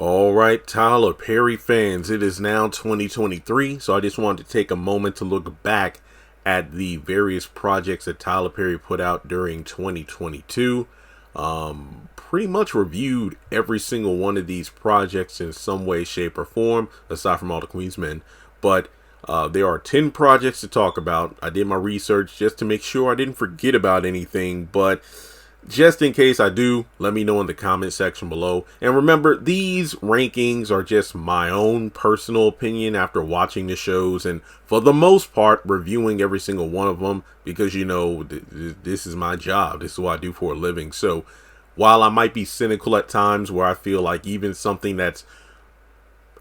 All right, Tyler Perry fans, it is now 2023, so I just wanted to take a moment to look back at the various projects that Tyler Perry put out during 2022. Pretty much reviewed every single one of these projects in some way, shape, or form, aside from all the Queensmen. But there are 10 projects to talk about. I did my research just to make sure I didn't forget about anything, but just in case I do, let me know in the comment section below. And remember, these rankings are just my own personal opinion after watching the shows and, for the most part, reviewing every single one of them because, you know, this is my job. This is what I do for a living. So while I might be cynical at times where I feel like even something that's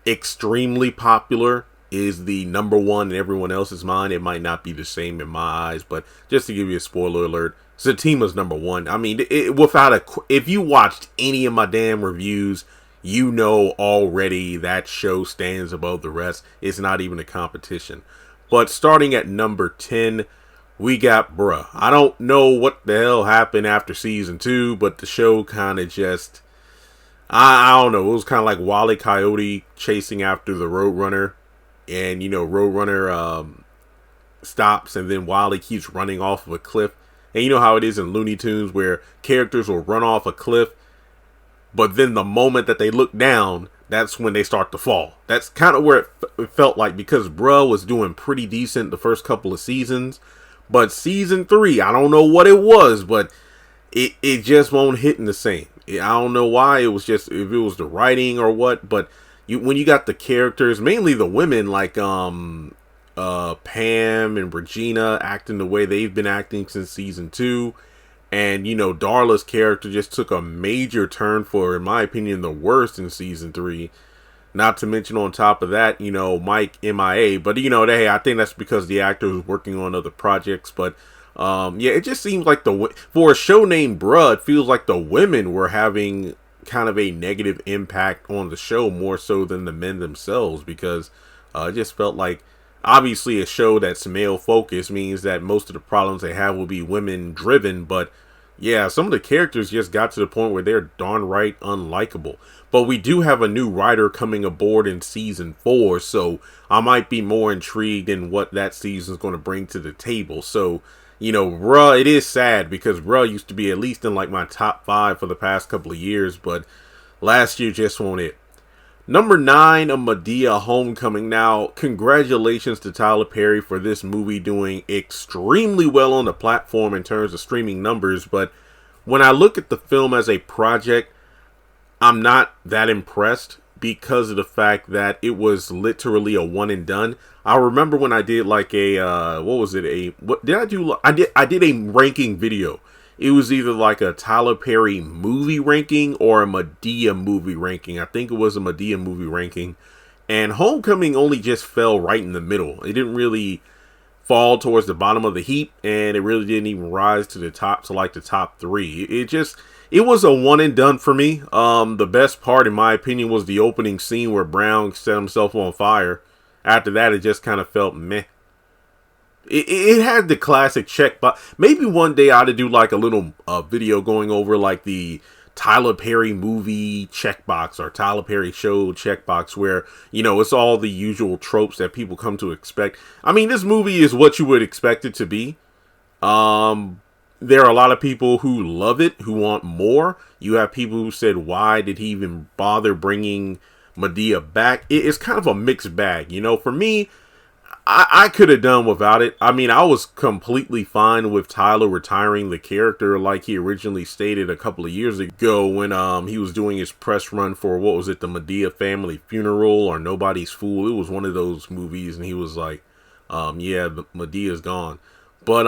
extremely popular is the number one in everyone else's mind, it might not be the same in my eyes. But just to give you a spoiler alert, Zatima's number one. I mean, if you watched any of my damn reviews, you know already that show stands above the rest. It's not even a competition. But starting at number 10, we got Bruh. I don't know what the hell happened after season 2, but the show kind of just, I don't know. It was kind of like Wile E. Coyote chasing after the Roadrunner. And, you know, Roadrunner stops and then Wile E. keeps running off of a cliff. And you know how it is in Looney Tunes where characters will run off a cliff, but then the moment that they look down, that's when they start to fall. That's kind of where it felt like, because Bruh was doing pretty decent the first couple of seasons. But season 3, I don't know what it was, but it just won't hit in the same. I don't know why. It was just, if it was the writing or what, but when you got the characters, mainly the women, like Pam and Regina acting the way they've been acting since season 2, and you know Darla's character just took a major turn for, in my opinion, the worst in season 3. Not to mention on top of that, you know, Mike MIA, but you know, I think that's because the actor was working on other projects. But yeah, it just seems like for a show named Bruh, it feels like the women were having kind of a negative impact on the show more so than the men themselves, because it just felt like, obviously, a show that's male focused means that most of the problems they have will be women driven. But yeah, some of the characters just got to the point where they're darn right unlikable. But we do have a new writer coming aboard in season 4, so I might be more intrigued in what that season is going to bring to the table. So, you know, Bruh, it is sad because Bruh used to be at least in like my top 5 for the past couple of years, but last year just won't it. Number 9, A Madea Homecoming. Now, congratulations to Tyler Perry for this movie doing extremely well on the platform in terms of streaming numbers. But when I look at the film as a project, I'm not that impressed because of the fact that it was literally a one and done. I remember when I did like a, what did I do? I did a ranking video. It was either like a Tyler Perry movie ranking or a Madea movie ranking. I think it was a Madea movie ranking. And Homecoming only just fell right in the middle. It didn't really fall towards the bottom of the heap, and it really didn't even rise to the top, to like the top 3. It was a one and done for me. The best part, in my opinion, was the opening scene where Brown set himself on fire. After that, it just kind of felt meh. It had the classic checkbox. Maybe one day I ought to do like a little video going over like the Tyler Perry movie checkbox or Tyler Perry show checkbox, where, you know, it's all the usual tropes that people come to expect. I mean, this movie is what you would expect it to be. There are a lot of people who love it, who want more. You have people who said, why did he even bother bringing Madea back? It's kind of a mixed bag. You know, for me, I could have done without it. I mean, I was completely fine with Tyler retiring the character like he originally stated a couple of years ago when he was doing his press run for, what was it, the Madea family funeral or Nobody's Fool. It was one of those movies, and he was like, yeah, Medea's gone. But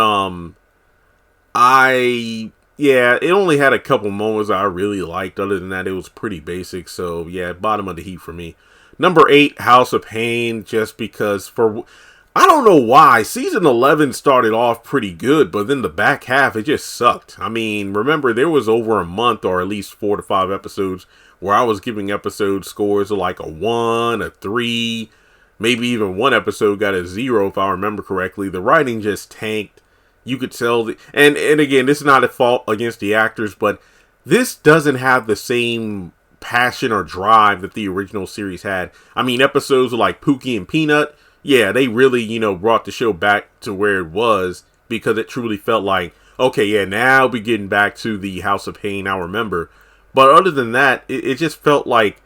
yeah, it only had a couple moments I really liked. Other than that, it was pretty basic. So yeah, bottom of the heap for me. Number 8, House of Pain, just because I don't know why. Season 11 started off pretty good, but then the back half, it just sucked. I mean, remember, there was over a month or at least 4 to 5 episodes where I was giving episode scores of like a 1, a 3, maybe even one episode got a 0 if I remember correctly. The writing just tanked. You could tell, and again, this is not a fault against the actors, but this doesn't have the same passion or drive that the original series had. I mean, episodes like Pookie and Peanut, yeah, they really, brought the show back to where it was, because it truly felt like, okay, yeah, now we're getting back to the House of Pain I remember. But other than that, it just felt like,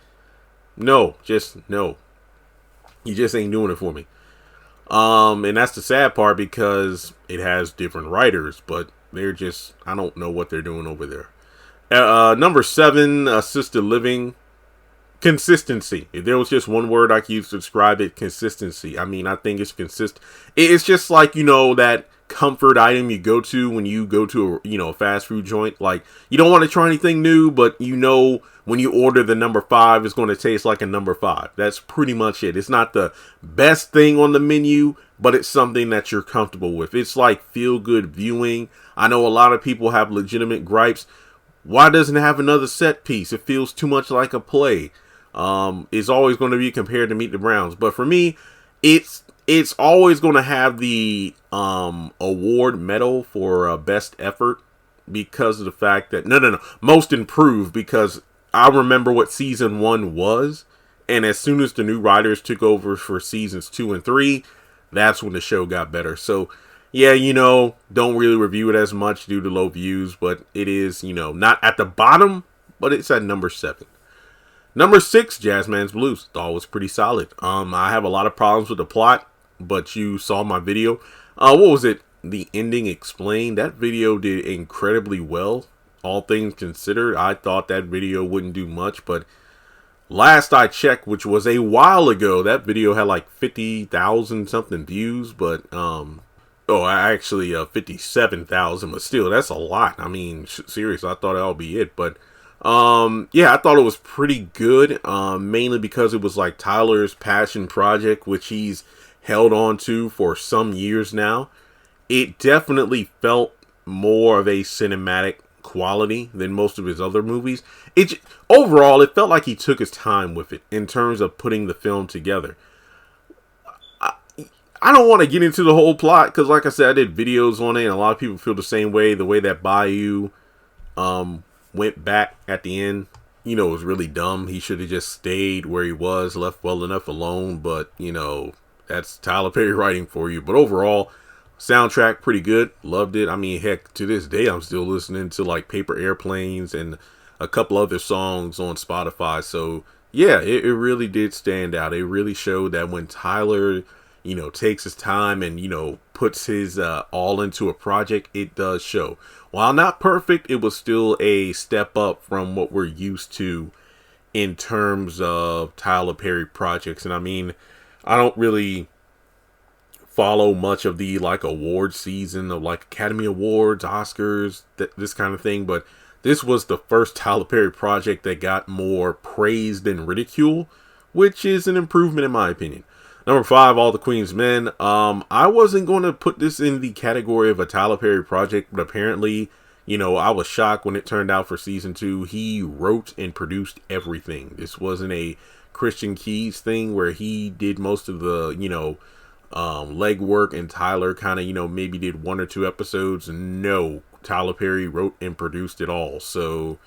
no. You just ain't doing it for me. And that's the sad part, because it has different writers, but they're just, I don't know what they're doing over there. Number 7, Assisted Living. Consistency. If there was just one word I could use to describe it, consistency. I mean, I think it's consistent. It's just like, that comfort item you go to when you go to a fast food joint. Like, you don't want to try anything new, but when you order the number 5, it's going to taste like a number 5. That's pretty much it. It's not the best thing on the menu, but it's something that you're comfortable with. It's like feel good viewing. I know a lot of people have legitimate gripes. Why doesn't it have another set piece? It feels too much like a play. It's always going to be compared to Meet the Browns, but for me, it's always going to have the award medal for best effort, because of the fact that most improved, because I remember what season 1 was, and as soon as the new writers took over for seasons 2 and 3, that's when the show got better. So yeah, don't really review it as much due to low views, but it is, not at the bottom, but it's at number 7. Number 6, Jazzman's Blues. Thought it was pretty solid. I have a lot of problems with the plot, but you saw my video. What was it? The Ending Explained. That video did incredibly well. All things considered, I thought that video wouldn't do much, but last I checked, which was a while ago, that video had like 50,000 something views, but actually 57,000, but still, that's a lot. I mean, seriously, I thought that would be it, but yeah, I thought it was pretty good, mainly because it was like Tyler's passion project, which he's held on to for some years now. It definitely felt more of a cinematic quality than most of his other movies. Overall, it felt like he took his time with it in terms of putting the film together. I don't want to get into the whole plot, because like I said, I did videos on it, and a lot of people feel the same way. The way that Bayou went back at the end, was really dumb. He should have just stayed where he was, left well enough alone, but, that's Tyler Perry writing for you. But overall, soundtrack pretty good. Loved it. I mean, heck, to this day, I'm still listening to like Paper Airplanes and a couple other songs on Spotify. So yeah, it really did stand out. It really showed that when Tyler, takes his time and, puts his all into a project, it does show. While not perfect, it was still a step up from what we're used to in terms of Tyler Perry projects. And I mean, I don't really follow much of the like award season of like Academy Awards, Oscars, this kind of thing, but this was the first Tyler Perry project that got more praise than ridicule, which is an improvement in my opinion. Number 5, All the Queen's Men. I wasn't going to put this in the category of a Tyler Perry project, but apparently, I was shocked when it turned out for season 2. He wrote and produced everything. This wasn't a Christian Keys thing where he did most of the, legwork, and Tyler kind of, maybe did 1 or 2 episodes. No, Tyler Perry wrote and produced it all. So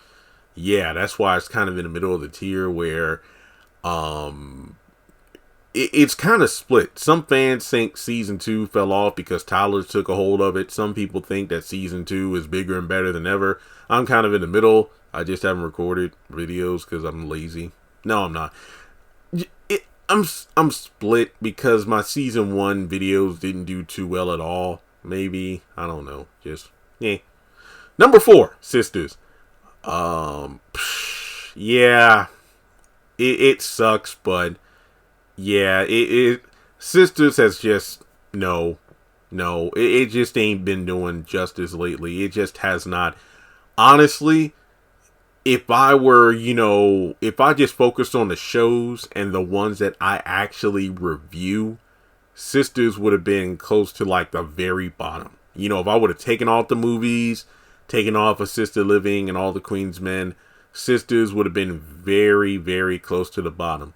yeah, that's why it's kind of in the middle of the tier where, it's kind of split. Some fans think season 2 fell off because Tyler took a hold of it. Some people think that season 2 is bigger and better than ever. I'm kind of in the middle. I just haven't recorded videos because I'm lazy. No, I'm not. I'm split because my season 1 videos didn't do too well at all. Maybe, I don't know. Just Number 4, Sistas. Yeah, it sucks, but yeah, Sistas has just it just ain't been doing justice lately. It just has not. Honestly, if I were, if I just focused on the shows and the ones that I actually review, Sistas would have been close to like the very bottom. If I would have taken off the movies, taken off Assisted Living and All the Queen's Men, Sistas would have been very, very close to the bottom.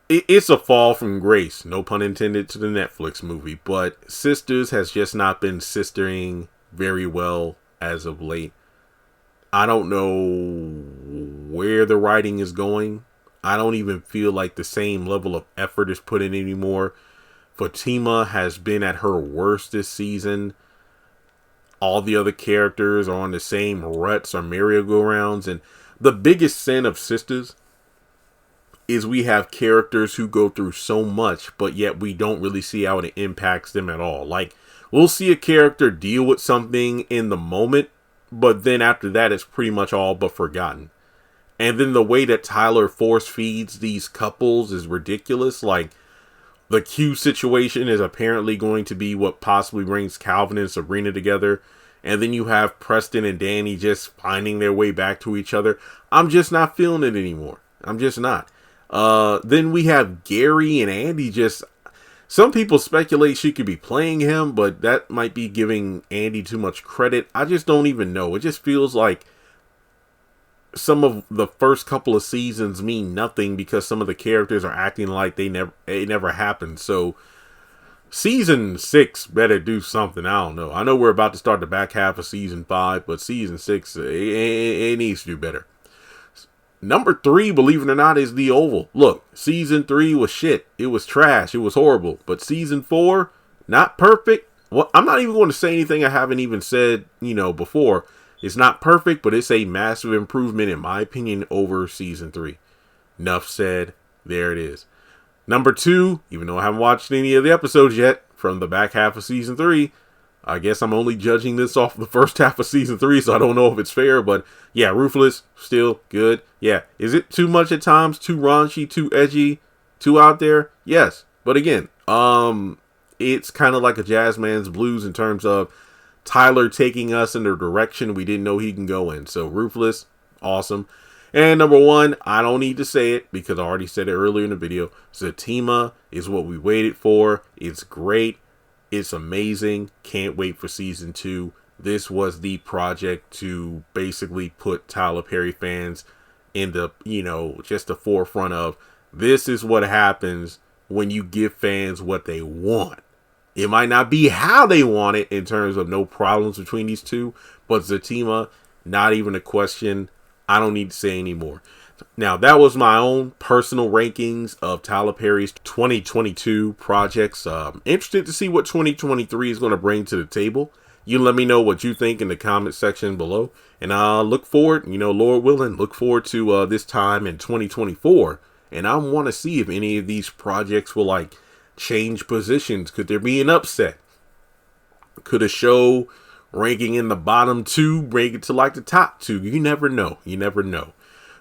It's a fall from grace, no pun intended, to the Netflix movie, but Sistas has just not been sistering very well as of late. I don't know where the writing is going. I don't even feel like the same level of effort is put in anymore. Zatima has been at her worst this season. All the other characters are on the same ruts or merry-go-rounds. And the biggest sin of Sistas is we have characters who go through so much, but yet we don't really see how it impacts them at all. Like, we'll see a character deal with something in the moment, but then after that, it's pretty much all but forgotten. And then the way that Tyler force feeds these couples is ridiculous. Like, the Q situation is apparently going to be what possibly brings Calvin and Sabrina together. And then you have Preston and Danny just finding their way back to each other. I'm just not feeling it anymore. I'm just not. Then we have Gary and Andy just... Some people speculate she could be playing him, but that might be giving Andy too much credit. I just don't even know. It just feels like some of the first couple of seasons mean nothing because some of the characters are acting like it never happened. So season 6 better do something. I don't know. I know we're about to start the back half of season 5, but season 6, it needs to do better. Number 3, believe it or not, is The Oval. Look, season 3 was shit. It was trash. It was horrible. But season 4, not perfect. Well, I'm not even going to say anything I haven't even said, before. It's not perfect, but it's a massive improvement, in my opinion, over season 3. Enough said. There it is. Number 2, even though I haven't watched any of the episodes yet from the back half of season 3, I guess I'm only judging this off the first half of season 3, so I don't know if it's fair, but yeah, Ruthless, still good. Yeah, is it too much at times? Too raunchy, too edgy, too out there? Yes, but again, it's kind of like a Jazzman's Blues in terms of Tyler taking us in a direction we didn't know he can go in. So Ruthless, awesome. And number 1, I don't need to say it because I already said it earlier in the video. Zatima is what we waited for. It's great. It's amazing. Can't wait for season 2. This was the project to basically put Tyler Perry fans in the, just the forefront of this is what happens when you give fans what they want. It might not be how they want it in terms of no problems between these two, but Zatima, not even a question. I don't need to say anymore. Now, that was my own personal rankings of Tyler Perry's 2022 projects. Interested to see what 2023 is going to bring to the table. You let me know what you think in the comment section below. And I look forward, Lord willing, look forward to this time in 2024. And I want to see if any of these projects will, change positions. Could there be an upset? Could a show ranking in the bottom 2 break it to the top 2? You never know. You never know.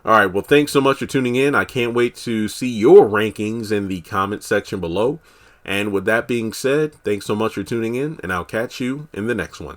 All right, well, thanks so much for tuning in. I can't wait to see your rankings in the comment section below. And with that being said, thanks so much for tuning in, and I'll catch you in the next one.